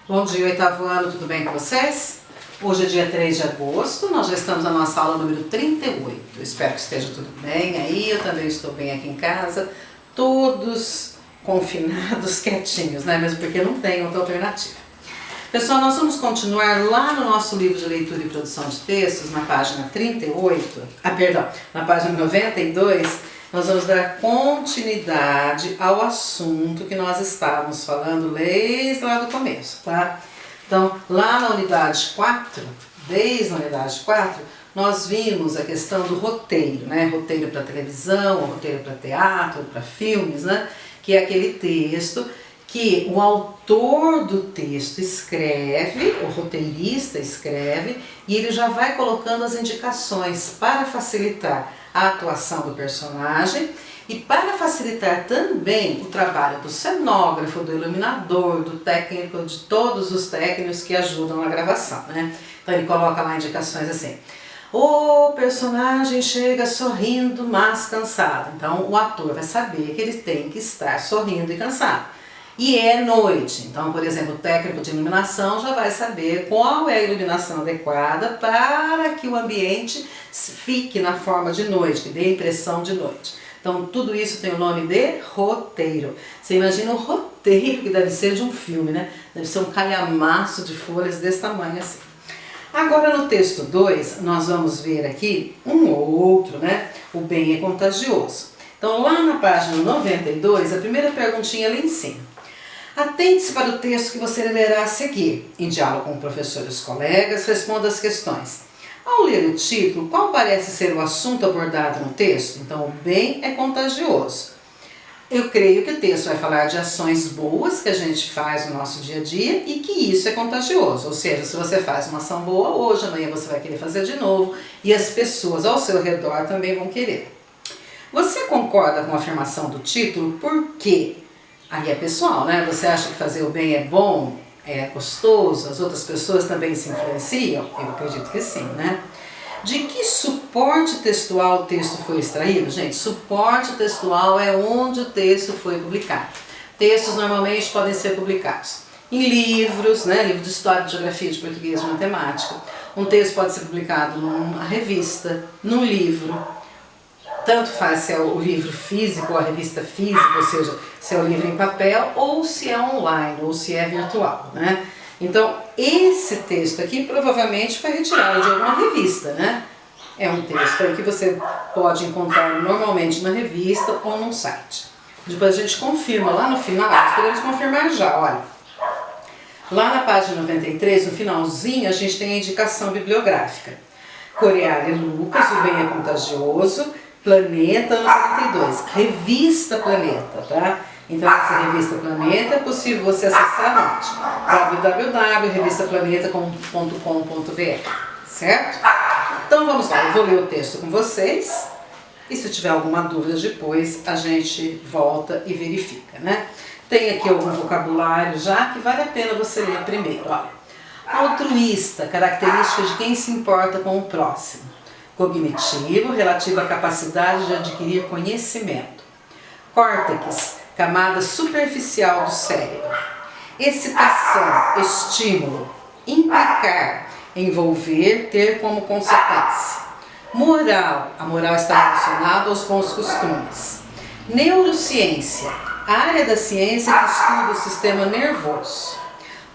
Bom dia, oitavo ano, tudo bem com vocês? Hoje é dia 3 de agosto, nós já estamos na nossa aula número 38. Eu espero que esteja tudo bem aí, eu também estou bem aqui em casa, todos confinados, quietinhos, né? Mesmo porque não tem outra alternativa. Pessoal, nós vamos continuar lá no nosso livro de leitura e produção de textos, na página 38, na página 92, nós vamos dar continuidade ao assunto que nós estávamos falando desde lá do começo, tá? Então, lá na unidade 4, desde a unidade 4, nós vimos a questão do roteiro, né? Roteiro para televisão, roteiro para teatro, para filmes, né? Que é aquele texto que o autor do texto escreve, o roteirista escreve, e ele já vai colocando as indicações para facilitar a atuação do personagem e para facilitar também o trabalho do cenógrafo, do iluminador, do técnico, de todos os técnicos que ajudam na gravação, né? Então ele coloca lá indicações assim: o personagem chega sorrindo, mas cansado. Então o ator vai saber que ele tem que estar sorrindo e cansado. E é noite, então, por exemplo, o técnico de iluminação já vai saber qual é a iluminação adequada para que o ambiente fique na forma de noite, que dê a impressão de noite. Então, tudo isso tem o nome de roteiro. Você imagina o roteiro que deve ser de um filme, né? Deve ser um calhamaço de folhas desse tamanho assim. Agora, no texto 2, nós vamos ver aqui um ou outro, né? O bem é contagioso. Então, lá na página 92, a primeira perguntinha ali em cima. Atente-se para o texto que você lerá a seguir. Em diálogo com o professor e os colegas, responda as questões. Ao ler o título, qual parece ser o assunto abordado no texto? Então, o bem é contagioso. Eu creio que o texto vai falar de ações boas que a gente faz no nosso dia a dia e que isso é contagioso. Ou seja, se você faz uma ação boa hoje, amanhã você vai querer fazer de novo e as pessoas ao seu redor também vão querer. Você concorda com a afirmação do título? Por quê? Aí é pessoal, né? Você acha que fazer o bem é bom, é gostoso, as outras pessoas também se influenciam? Eu acredito que sim, né? De que suporte textual o texto foi extraído? Gente, suporte textual é onde o texto foi publicado. Textos normalmente podem ser publicados em livros, né? Livro de história, de geografia, de português, de matemática. Um texto pode ser publicado numa revista, num livro. Tanto faz se é o livro físico ou a revista física, ou seja, se é o livro em papel ou se é online, ou se é virtual, né? Então, esse texto aqui provavelmente foi retirado de alguma revista, né? É um texto aí que você pode encontrar normalmente na revista ou num site. Depois a gente confirma lá no final, nós podemos confirmar já, olha. Lá na página 93, no finalzinho, a gente tem a indicação bibliográfica. Coreale Lucas, O Bem é Contagioso, Planeta, ano 72, Revista Planeta, tá? Então essa Revista Planeta é possível você acessar onde? www.revistaplaneta.com.br, certo? Então vamos lá, eu vou ler o texto com vocês e se tiver alguma dúvida depois a gente volta e verifica, né? Tem aqui algum vocabulário já que vale a pena você ler primeiro, olha. Altruísta, característica de quem se importa com o próximo. Cognitivo, relativo à capacidade de adquirir conhecimento. Córtex, camada superficial do cérebro. Excitação, estímulo. Implicar, envolver, ter como consequência. Moral, a moral está relacionada aos bons costumes. Neurociência, área da ciência que estuda o sistema nervoso.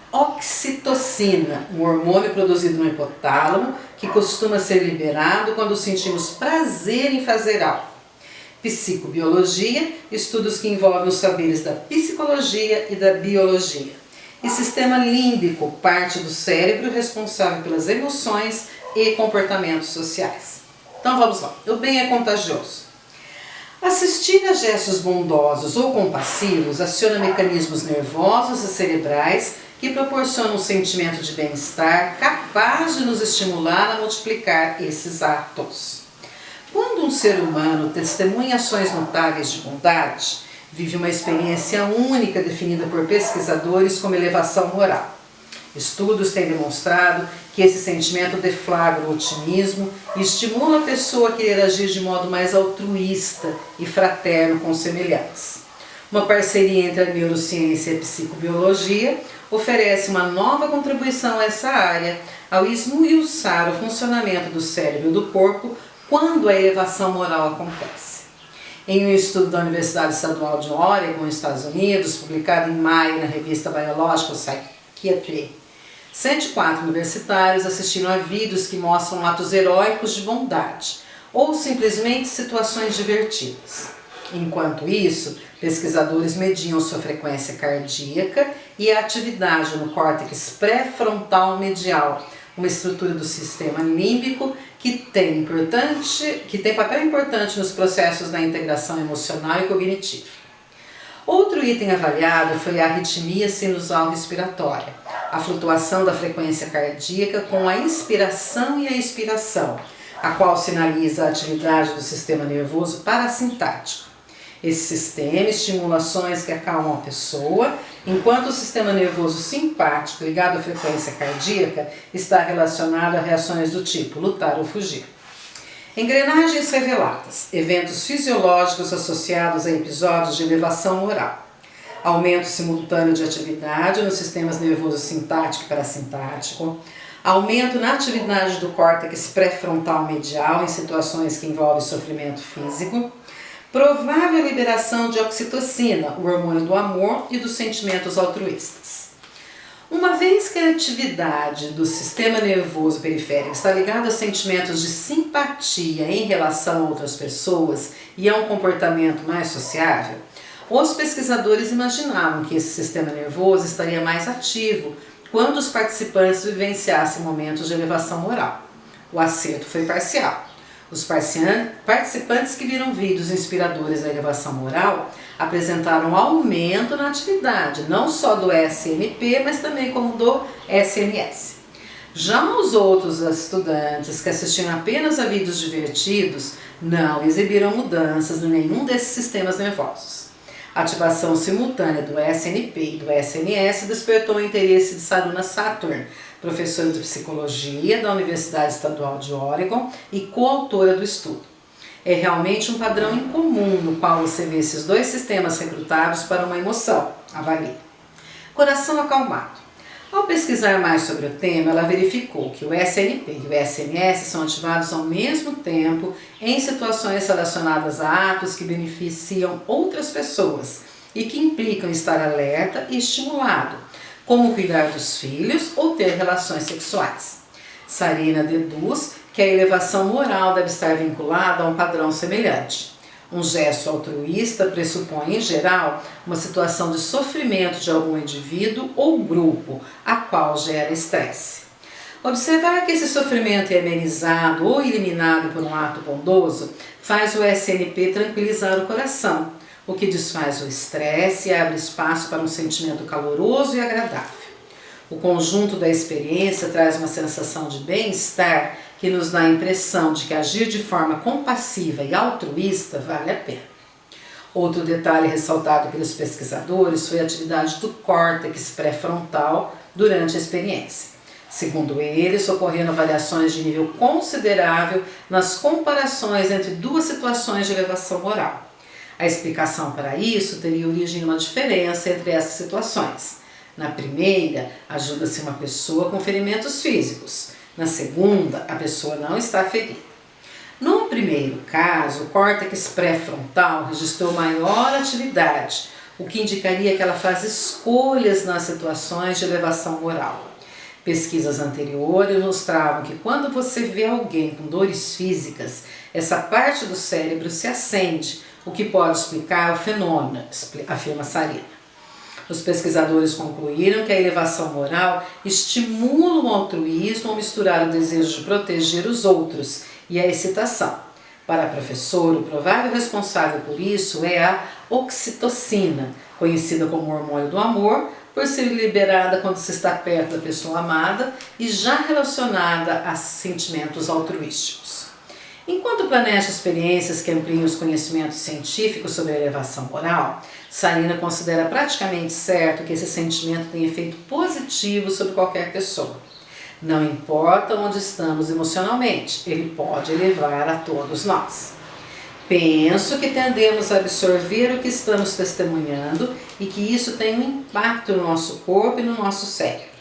Oxitocina, um hormônio produzido no hipotálamo que costuma ser liberado quando sentimos prazer em fazer algo. Psicobiologia, estudos que envolvem os saberes da psicologia e da biologia. E sistema límbico, parte do cérebro responsável pelas emoções e comportamentos sociais. Então vamos lá, o bem é contagioso. Assistir a gestos bondosos ou compassivos aciona mecanismos nervosos e cerebrais que proporcionam um sentimento de bem-estar capaz de nos estimular a multiplicar esses atos. Quando um ser humano testemunha ações notáveis de bondade, vive uma experiência única definida por pesquisadores como elevação moral. Estudos têm demonstrado que esse sentimento deflagra o otimismo e estimula a pessoa a querer agir de modo mais altruísta e fraterno com os semelhantes. Uma parceria entre a neurociência e a psicobiologia oferece uma nova contribuição a essa área, ao esmiuçar o funcionamento do cérebro e do corpo quando a elevação moral acontece. Em um estudo da Universidade Estadual de Oregon, Estados Unidos, publicado em maio na revista Biological Psychiatry, 104 universitários assistiram a vídeos que mostram atos heróicos de bondade ou simplesmente situações divertidas. Enquanto isso, pesquisadores mediam sua frequência cardíaca e a atividade no córtex pré-frontal medial, uma estrutura do sistema límbico que tem papel importante nos processos da integração emocional e cognitiva. Outro item avaliado foi a arritmia sinusal respiratória, a flutuação da frequência cardíaca com a inspiração e a expiração, a qual sinaliza a atividade do sistema nervoso parasintático. Esse sistema estimula ações que acalmam a pessoa, enquanto o sistema nervoso simpático, ligado à frequência cardíaca, está relacionado a reações do tipo lutar ou fugir. Engrenagens reveladas, eventos fisiológicos associados a episódios de elevação moral. Aumento simultâneo de atividade nos sistemas nervoso sintático e parasintático. Aumento na atividade do córtex pré-frontal medial em situações que envolvem sofrimento físico. Provável liberação de oxitocina, o hormônio do amor e dos sentimentos altruístas. Uma vez que a atividade do sistema nervoso periférico está ligada a sentimentos de simpatia em relação a outras pessoas e a um comportamento mais sociável, os pesquisadores imaginavam que esse sistema nervoso estaria mais ativo quando os participantes vivenciassem momentos de elevação moral. O acerto foi parcial. Os participantes que viram vídeos inspiradores da elevação moral apresentaram aumento na atividade, não só do SNP, mas também como do SNS. Já os outros estudantes que assistiram apenas a vídeos divertidos não exibiram mudanças em nenhum desses sistemas nervosos. A ativação simultânea do SNP e do SNS despertou o interesse de Saruna Saturn, professora de psicologia da Universidade Estadual de Oregon e coautora do estudo. É realmente um padrão incomum no qual você vê esses dois sistemas recrutados para uma emoção, avalie. Coração acalmado. Ao pesquisar mais sobre o tema, ela verificou que o SNP e o SNS são ativados ao mesmo tempo em situações relacionadas a atos que beneficiam outras pessoas e que implicam estar alerta e estimulado, como cuidar dos filhos ou ter relações sexuais. Sarina deduz que a elevação moral deve estar vinculada a um padrão semelhante. Um gesto altruísta pressupõe, em geral, uma situação de sofrimento de algum indivíduo ou grupo, a qual gera estresse. Observar que esse sofrimento é amenizado ou eliminado por um ato bondoso faz o SNP tranquilizar o coração, o que desfaz o estresse e abre espaço para um sentimento caloroso e agradável. O conjunto da experiência traz uma sensação de bem-estar que nos dá a impressão de que agir de forma compassiva e altruísta vale a pena. Outro detalhe ressaltado pelos pesquisadores foi a atividade do córtex pré-frontal durante a experiência. Segundo eles, ocorreram variações de nível considerável nas comparações entre duas situações de elevação moral. A explicação para isso teria origem em uma diferença entre essas situações. Na primeira, ajuda-se uma pessoa com ferimentos físicos. Na segunda, a pessoa não está ferida. No primeiro caso, o córtex pré-frontal registrou maior atividade, o que indicaria que ela faz escolhas nas situações de elevação moral. Pesquisas anteriores mostravam que quando você vê alguém com dores físicas, essa parte do cérebro se acende, o que pode explicar o fenômeno, afirma Sarina. Os pesquisadores concluíram que a elevação moral estimula o altruísmo ao misturar o desejo de proteger os outros e a excitação. Para a professora, o provável responsável por isso é a oxitocina, conhecida como hormônio do amor, por ser liberada quando se está perto da pessoa amada e já relacionada a sentimentos altruísticos. Enquanto planeja experiências que ampliem os conhecimentos científicos sobre a elevação moral, Sarina considera praticamente certo que esse sentimento tem efeito positivo sobre qualquer pessoa. Não importa onde estamos emocionalmente, ele pode elevar a todos nós. Penso que tendemos a absorver o que estamos testemunhando e que isso tem um impacto no nosso corpo e no nosso cérebro.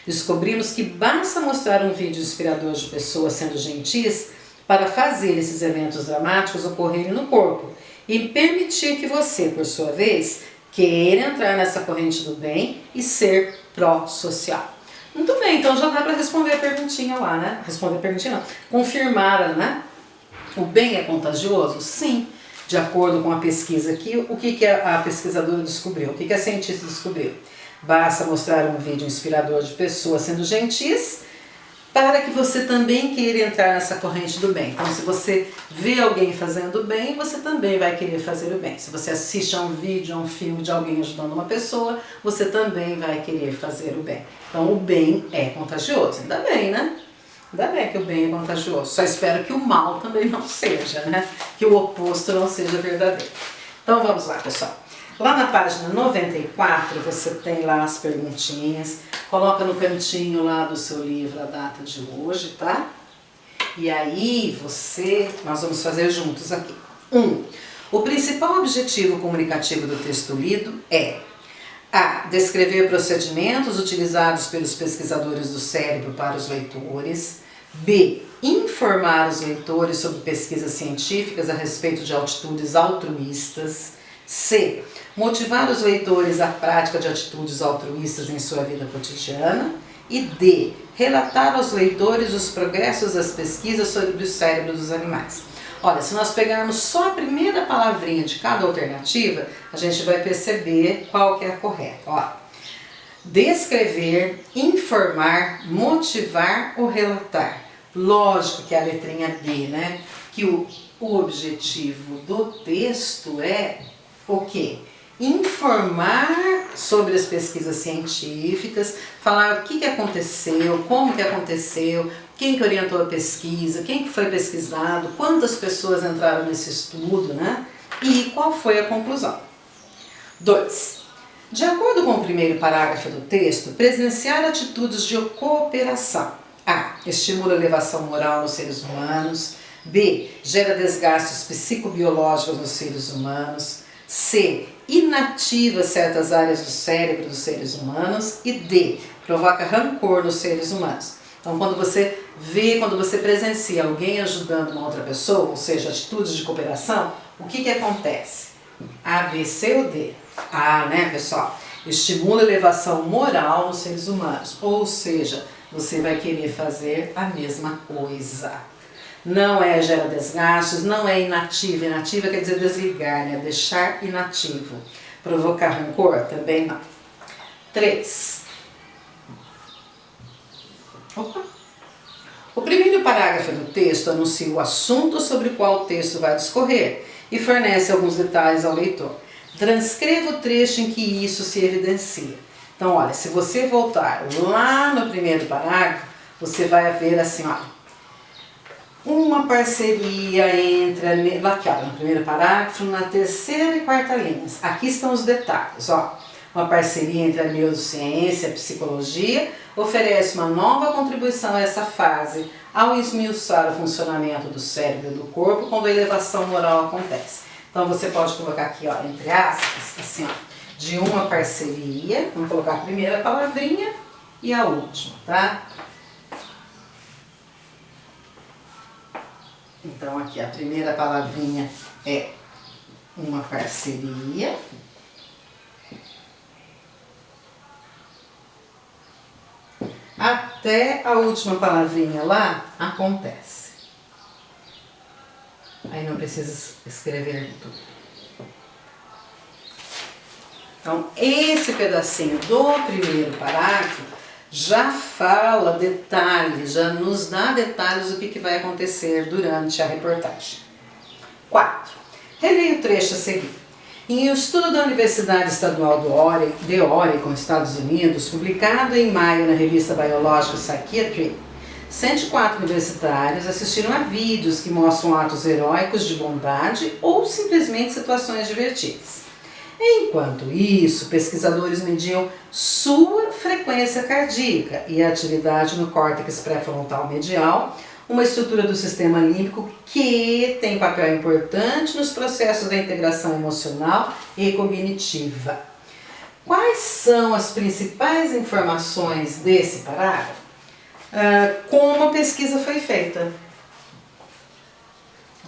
Descobrimos que basta mostrar um vídeo inspirador de pessoas sendo gentis para fazer esses eventos dramáticos ocorrerem no corpo e permitir que você, por sua vez, queira entrar nessa corrente do bem e ser pró-social. Muito bem, então já dá para responder a perguntinha lá, né? Responder a perguntinha não, confirmar, né? O bem é contagioso? Sim. De acordo com a pesquisa aqui, o que a pesquisadora descobriu? O que a cientista descobriu? Basta mostrar um vídeo inspirador de pessoas sendo gentis para que você também queira entrar nessa corrente do bem. Então, se você vê alguém fazendo o bem, você também vai querer fazer o bem. Se você assiste a um vídeo, a um filme de alguém ajudando uma pessoa, você também vai querer fazer o bem. Então, o bem é contagioso. Ainda bem, né? Ainda bem que o bem é contagioso. Só espero que o mal também não seja, né? Que o oposto não seja verdadeiro. Então, vamos lá, pessoal. Lá na página 94, você tem lá as perguntinhas. Coloca no cantinho lá do seu livro a data de hoje, tá? E aí nós vamos fazer juntos aqui. 1. O principal objetivo comunicativo do texto lido é: A. Descrever procedimentos utilizados pelos pesquisadores do cérebro para os leitores. B. Informar os leitores sobre pesquisas científicas a respeito de atitudes altruístas. C. Motivar os leitores à prática de atitudes altruístas em sua vida cotidiana. E D. Relatar aos leitores os progressos das pesquisas sobre o cérebro dos animais. Olha, se nós pegarmos só a primeira palavrinha de cada alternativa, a gente vai perceber qual que é a correta. Ó, descrever, informar, motivar ou relatar. Lógico que é a letrinha B, né? Que o objetivo do texto é o quê? Informar sobre as pesquisas científicas, falar o que aconteceu, como que aconteceu, quem que orientou a pesquisa, quem que foi pesquisado, quantas pessoas entraram nesse estudo, né? E qual foi a conclusão. 2. De acordo com o primeiro parágrafo do texto, presenciar atitudes de cooperação. A. Estimula a elevação moral nos seres humanos. B. Gera desgastes psicobiológicos nos seres humanos. C. Inativa certas áreas do cérebro dos seres humanos. E D. Provoca rancor nos seres humanos. Então, quando você presencia alguém ajudando uma outra pessoa, ou seja, atitudes de cooperação, o que acontece? A, B, C ou D? A, né, pessoal? Estimula a elevação moral nos seres humanos, ou seja, você vai querer fazer a mesma coisa. Não é gera desgastes, não é inativa. Inativa quer dizer desligar, né? Deixar inativo. Provocar rancor? Também não. 3. Opa. O primeiro parágrafo do texto anuncia o assunto sobre o qual o texto vai discorrer e fornece alguns detalhes ao leitor. Transcreva o trecho em que isso se evidencia. Então, olha, se você voltar lá no primeiro parágrafo, você vai ver assim, ó, uma parceria entre, lá aqui, ó, no primeiro parágrafo, na terceira e quarta linhas. Aqui estão os detalhes, ó. Uma parceria entre a neurociência e a psicologia oferece uma nova contribuição a essa fase ao esmiuçar o funcionamento do cérebro e do corpo quando a elevação moral acontece. Então você pode colocar aqui, ó, entre aspas, assim, ó, de uma parceria, vamos colocar a primeira palavrinha e a última, tá? Então aqui a primeira palavrinha é uma parceria. Até a última palavrinha lá acontece. Aí não precisa escrever tudo. Então, esse pedacinho do primeiro parágrafo já fala detalhes, já nos dá detalhes do que vai acontecer durante a reportagem. 4. Releia o trecho a seguir. Em um estudo da Universidade Estadual de Oregon, Estados Unidos, publicado em maio na revista Biological Psychiatry, 104 universitários assistiram a vídeos que mostram atos heróicos de bondade ou simplesmente situações divertidas. Enquanto isso, pesquisadores mediam sua frequência cardíaca e a atividade no córtex pré-frontal medial, uma estrutura do sistema límbico que tem papel importante nos processos da integração emocional e cognitiva. Quais são as principais informações desse parágrafo? Como a pesquisa foi feita.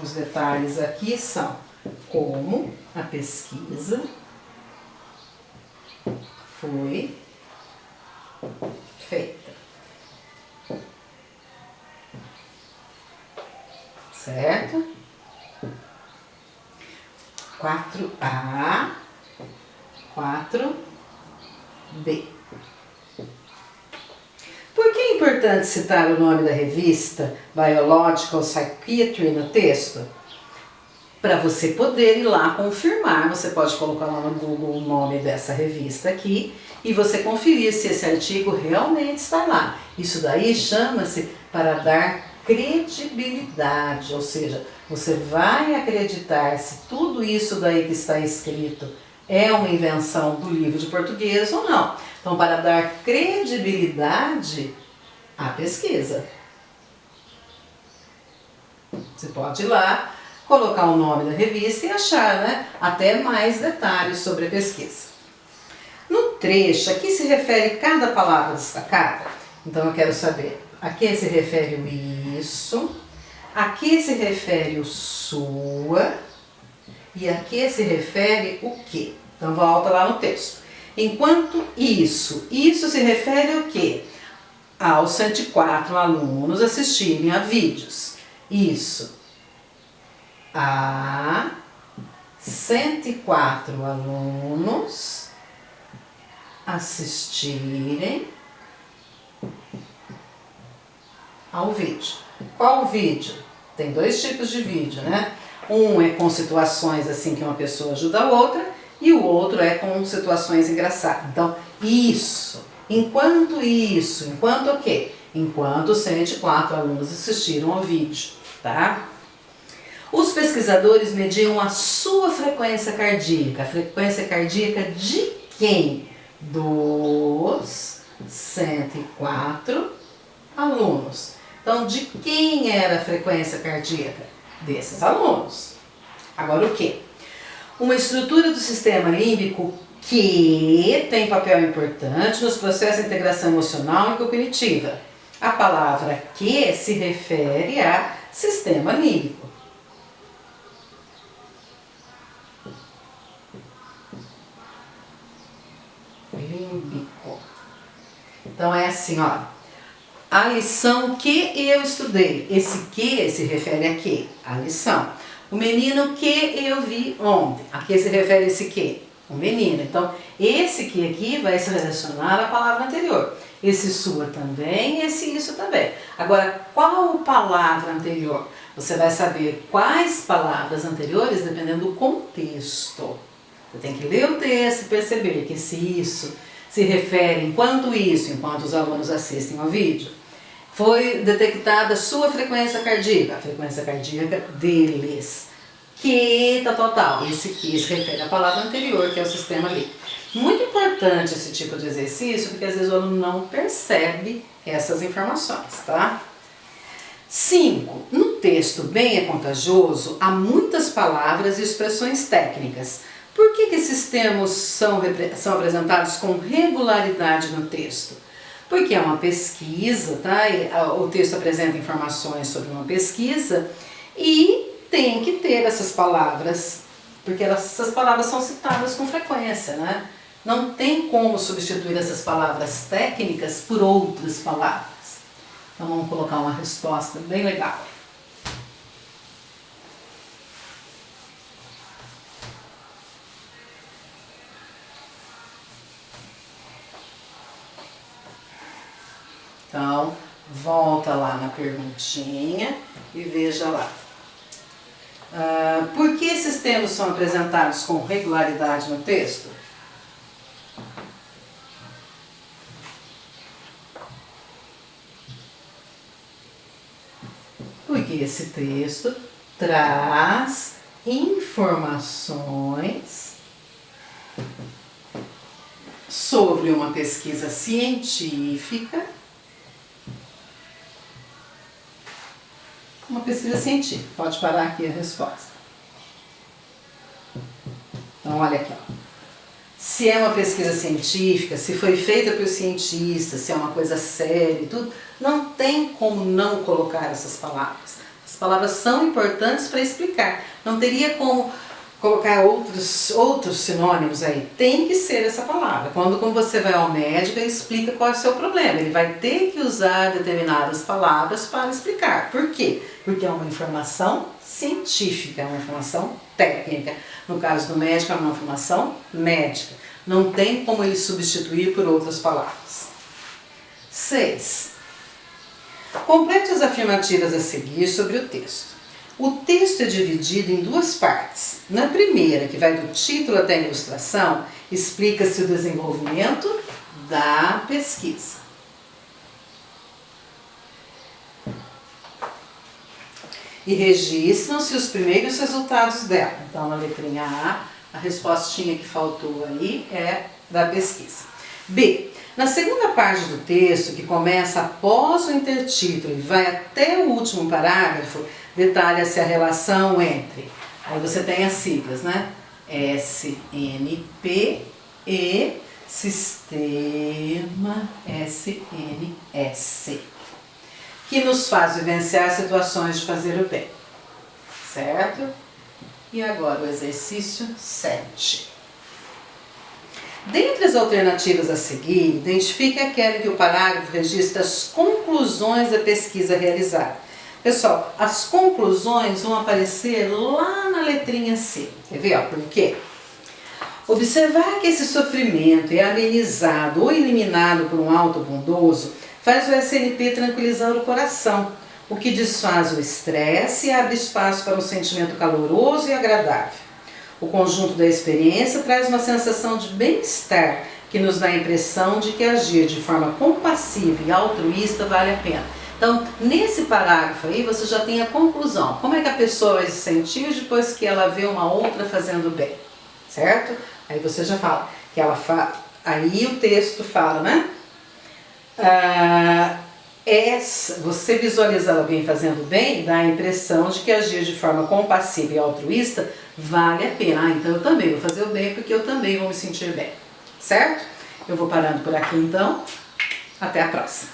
Os detalhes aqui são como a pesquisa foi feita. Certo? 4A, 4B. Por que é importante citar o nome da revista Biological Psychiatry no texto? Para você poder ir lá confirmar, você pode colocar lá no Google o nome dessa revista aqui e você conferir se esse artigo realmente está lá. Isso daí chama-se para dar credibilidade, ou seja, você vai acreditar se tudo isso daí que está escrito é uma invenção do livro de português ou não. Então, para dar credibilidade à pesquisa, você pode ir lá, colocar o nome da revista e achar, né, até mais detalhes sobre a pesquisa. No trecho, aqui se refere cada palavra destacada. Então, eu quero saber, aqui se refere o isso, aqui se refere o sua e aqui se refere o que. Então, volta lá no texto. Enquanto isso se refere ao quê? Aos 104 alunos assistirem a vídeos. Isso. A 104 alunos assistirem ao vídeo. Qual vídeo? Tem dois tipos de vídeo, né? Um é com situações assim que uma pessoa ajuda a outra e o outro é com situações engraçadas. Então, enquanto o quê? Enquanto 104 alunos assistiram ao vídeo, tá? Os pesquisadores mediam a sua frequência cardíaca. A frequência cardíaca de quem? Dos 104 alunos. Então, de quem era a frequência cardíaca? Desses alunos. Agora o quê? Uma estrutura do sistema límbico que tem papel importante nos processos de integração emocional e cognitiva. A palavra que se refere a sistema límbico. Límbico. Então é assim, ó. A lição que eu estudei. Esse que se refere a quê? A lição. O menino que eu vi ontem. A que se refere a esse que? O menino. Então, esse que aqui vai se relacionar à palavra anterior. Esse sua também, esse isso também. Agora, qual palavra anterior? Você vai saber quais palavras anteriores dependendo do contexto. Você tem que ler o texto e perceber que esse isso se refere enquanto os alunos assistem ao vídeo. Foi detectada sua frequência cardíaca, a frequência cardíaca deles. Que, tal. Esse que se refere à palavra anterior, que é o sistema límbico. Muito importante esse tipo de exercício, porque às vezes o aluno não percebe essas informações, tá? 5. No texto Bem é Contagioso, há muitas palavras e expressões técnicas. Por que esses termos são apresentados com regularidade no texto? Porque é uma pesquisa, tá? O texto apresenta informações sobre uma pesquisa e tem que ter essas palavras, porque essas palavras são citadas com frequência, né? Não tem como substituir essas palavras técnicas por outras palavras. Então vamos colocar uma resposta bem legal. Então, volta lá na perguntinha e veja lá. Por que esses termos são apresentados com regularidade no texto? Porque esse texto traz informações sobre uma pesquisa científica uma pesquisa científica. Pode parar aqui a resposta. Então, olha aqui, ó. Se é uma pesquisa científica, se foi feita por cientistas, se é uma coisa séria e tudo, não tem como não colocar essas palavras. As palavras são importantes para explicar. Não teria como colocar outros sinônimos aí. Tem que ser essa palavra. Quando você vai ao médico e explica qual é o seu problema, ele vai ter que usar determinadas palavras para explicar. Por quê? Porque é uma informação científica, é uma informação técnica. No caso do médico, é uma informação médica. Não tem como ele substituir por outras palavras. 6. Complete as afirmativas a seguir sobre o texto. O texto é dividido em duas partes. Na primeira, que vai do título até a ilustração, explica-se o desenvolvimento da pesquisa. E registram-se os primeiros resultados dela. Então, na letrinha A respostinha que faltou aí é da pesquisa. B. Na segunda parte do texto, que começa após o intertítulo e vai até o último parágrafo, detalha-se a relação entre, aí você tem as siglas, né? SNP e Sistema SNS, que nos faz vivenciar situações de fazer o bem, certo? E agora o exercício 7. Dentre as alternativas a seguir, identifique aquela em que o parágrafo registra as conclusões da pesquisa realizada. Pessoal, as conclusões vão aparecer lá na letrinha C. Quer ver? Por quê? Observar que esse sofrimento é amenizado ou eliminado por um auto bondoso faz o SNP tranquilizar o coração, o que desfaz o estresse e abre espaço para um sentimento caloroso e agradável. O conjunto da experiência traz uma sensação de bem-estar que nos dá a impressão de que agir de forma compassiva e altruísta vale a pena. Então, nesse parágrafo aí, você já tem a conclusão. Como é que a pessoa vai se sentir depois que ela vê uma outra fazendo bem, certo? Aí você já fala, que ela aí o texto fala, né? Você visualizar alguém fazendo bem, dá a impressão de que agir de forma compassiva e altruísta vale a pena. Então eu também vou fazer o bem porque eu também vou me sentir bem, certo? Eu vou parando por aqui então. Até a próxima.